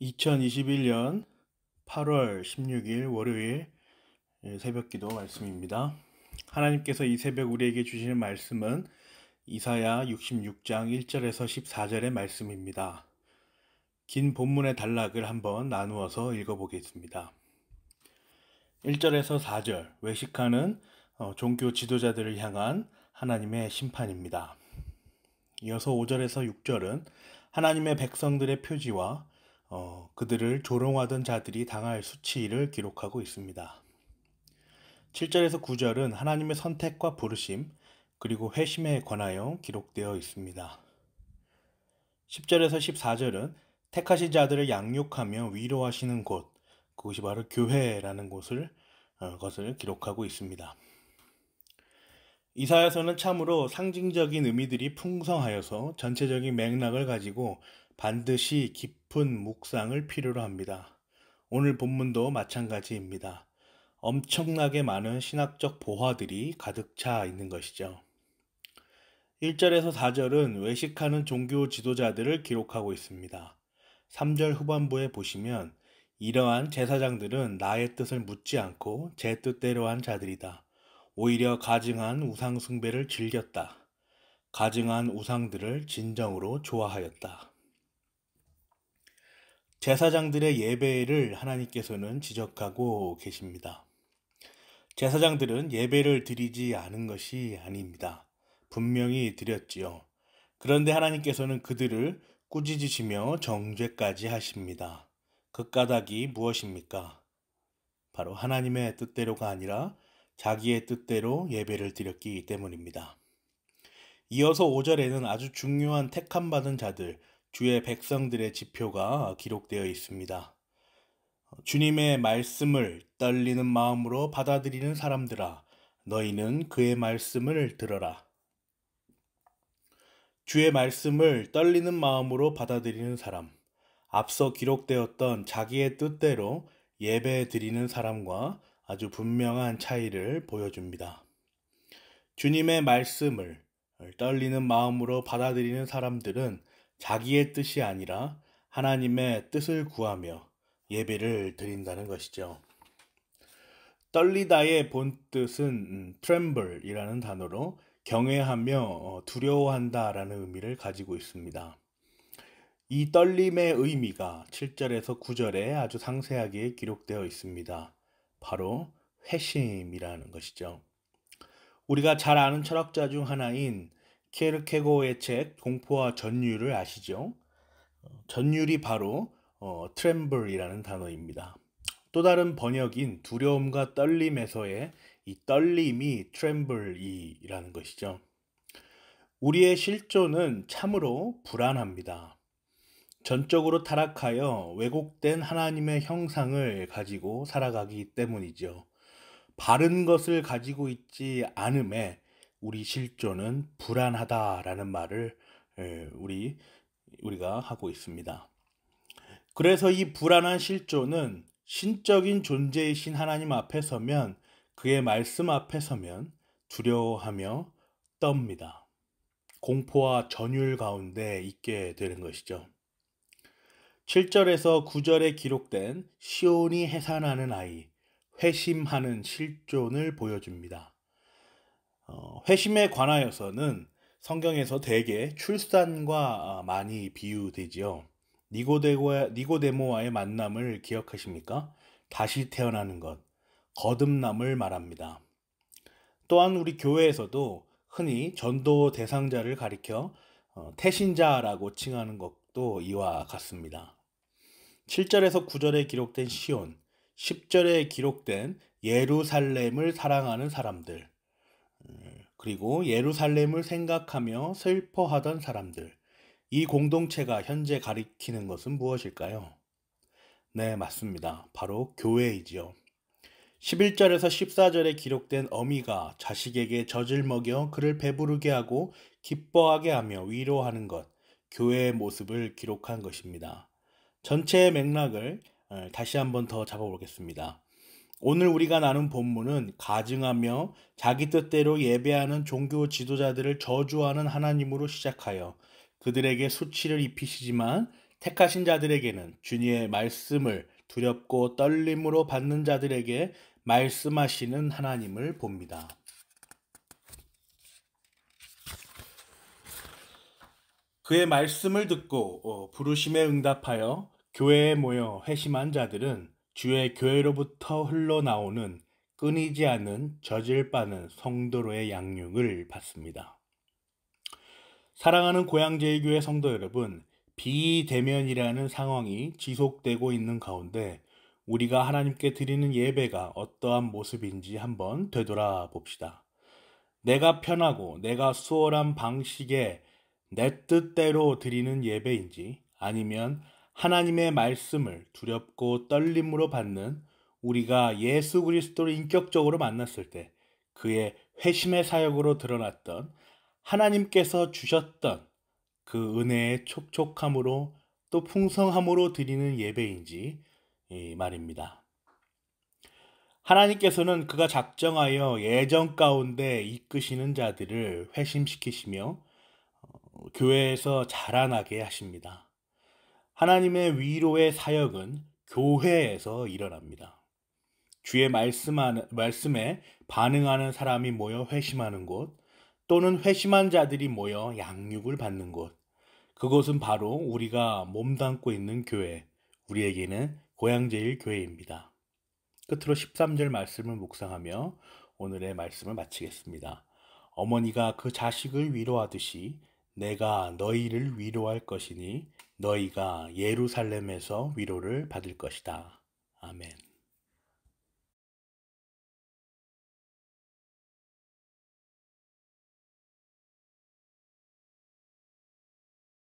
2021년 8월 16일 월요일 새벽기도 말씀입니다. 하나님께서 이 새벽 우리에게 주시는 말씀은 이사야 66장 1절에서 14절의 말씀입니다. 긴 본문의 단락을 한번 나누어서 읽어보겠습니다. 1절에서 4절, 외식하는 종교 지도자들을 향한 하나님의 심판입니다. 이어서 5절에서 6절은 하나님의 백성들의 표지와 그들을 조롱하던 자들이 당할 수치를 기록하고 있습니다. 7절에서 9절은 하나님의 선택과 부르심, 그리고 회심에 관하여 기록되어 있습니다. 10절에서 14절은 택하신 자들을 양육하며 위로하시는 곳, 그것이 바로 교회라는 것을 기록하고 있습니다. 이사야서는 참으로 상징적인 의미들이 풍성하여서 전체적인 맥락을 가지고 반드시 깊은 묵상을 필요로 합니다. 오늘 본문도 마찬가지입니다. 엄청나게 많은 신학적 보화들이 가득 차 있는 것이죠. 1절에서 4절은 외식하는 종교 지도자들을 기록하고 있습니다. 3절 후반부에 보시면 이러한 제사장들은 나의 뜻을 묻지 않고 제 뜻대로 한 자들이다. 오히려 가증한 우상 숭배를 즐겼다. 가증한 우상들을 진정으로 좋아하였다. 제사장들의 예배를 하나님께서는 지적하고 계십니다. 제사장들은 예배를 드리지 않은 것이 아닙니다. 분명히 드렸지요. 그런데 하나님께서는 그들을 꾸짖으시며 정죄까지 하십니다. 그 까닭이 무엇입니까? 바로 하나님의 뜻대로가 아니라 자기의 뜻대로 예배를 드렸기 때문입니다. 이어서 5절에는 아주 중요한 택함받은 자들, 주의 백성들의 지표가 기록되어 있습니다. 주님의 말씀을 떨리는 마음으로 받아들이는 사람들아, 너희는 그의 말씀을 들어라. 주의 말씀을 떨리는 마음으로 받아들이는 사람, 앞서 기록되었던 자기의 뜻대로 예배 드리는 사람과 아주 분명한 차이를 보여줍니다. 주님의 말씀을 떨리는 마음으로 받아들이는 사람들은 자기의 뜻이 아니라 하나님의 뜻을 구하며 예배를 드린다는 것이죠. 떨리다의 본뜻은 tremble이라는 단어로 경외하며 두려워한다라는 의미를 가지고 있습니다. 이 떨림의 의미가 7절에서 9절에 아주 상세하게 기록되어 있습니다. 바로 회심이라는 것이죠. 우리가 잘 아는 철학자 중 하나인 케르케고의 책 공포와 전율을 아시죠? 전율이 바로 tremble이라는 단어입니다. 또 다른 번역인 두려움과 떨림에서의 이 떨림이 tremble이라는 것이죠. 우리의 실존은 참으로 불안합니다. 전적으로 타락하여 왜곡된 하나님의 형상을 가지고 살아가기 때문이죠. 바른 것을 가지고 있지 않음에 우리 실존은 불안하다라는 말을 우리가 하고 있습니다. 그래서 이 불안한 실존은 신적인 존재이신 하나님 앞에 서면, 그의 말씀 앞에 서면 두려워하며 떱니다. 공포와 전율 가운데 있게 되는 것이죠. 7절에서 9절에 기록된 시온이 해산하는 아이, 회심하는 실존을 보여줍니다. 회심에 관하여서는 성경에서 대개 출산과 많이 비유되지요. 니고데모와의 만남을 기억하십니까? 다시 태어나는 것, 거듭남을 말합니다. 또한 우리 교회에서도 흔히 전도 대상자를 가리켜 태신자라고 칭하는 것도 이와 같습니다. 7절에서 9절에 기록된 시온, 10절에 기록된 예루살렘을 사랑하는 사람들, 그리고 예루살렘을 생각하며 슬퍼하던 사람들, 이 공동체가 현재 가리키는 것은 무엇일까요? 네, 맞습니다. 바로 교회이지요. 11절에서 14절에 기록된 어미가 자식에게 젖을 먹여 그를 배부르게 하고 기뻐하게 하며 위로하는 것, 교회의 모습을 기록한 것입니다. 전체의 맥락을 다시 한번 더 잡아보겠습니다. 오늘 우리가 나눈 본문은 가증하며 자기 뜻대로 예배하는 종교 지도자들을 저주하는 하나님으로 시작하여 그들에게 수치를 입히시지만 택하신 자들에게는 주님의 말씀을 두렵고 떨림으로 받는 자들에게 말씀하시는 하나님을 봅니다. 그의 말씀을 듣고 부르심에 응답하여 교회에 모여 회심한 자들은 주의 교회로부터 흘러나오는 끊이지 않는 젖을 빠는 성도로의 양육을 받습니다. 사랑하는 고향제일교회 성도 여러분, 비대면이라는 상황이 지속되고 있는 가운데 우리가 하나님께 드리는 예배가 어떠한 모습인지 한번 되돌아봅시다. 내가 편하고 내가 수월한 방식의 내 뜻대로 드리는 예배인지, 아니면 하나님의 말씀을 두렵고 떨림으로 받는 우리가 예수 그리스도를 인격적으로 만났을 때 그의 회심의 사역으로 드러났던 하나님께서 주셨던 그 은혜의 촉촉함으로 또 풍성함으로 드리는 예배인지 말입니다. 하나님께서는 그가 작정하여 예정 가운데 이끄시는 자들을 회심시키시며 교회에서 자라나게 하십니다. 하나님의 위로의 사역은 교회에서 일어납니다. 주의 말씀에 반응하는 사람이 모여 회심하는 곳, 또는 회심한 자들이 모여 양육을 받는 곳, 그곳은 바로 우리가 몸담고 있는 교회, 우리에게는 고향제일교회입니다. 끝으로 13절 말씀을 묵상하며 오늘의 말씀을 마치겠습니다. 어머니가 그 자식을 위로하듯이 내가 너희를 위로할 것이니 너희가 예루살렘에서 위로를 받을 것이다. 아멘.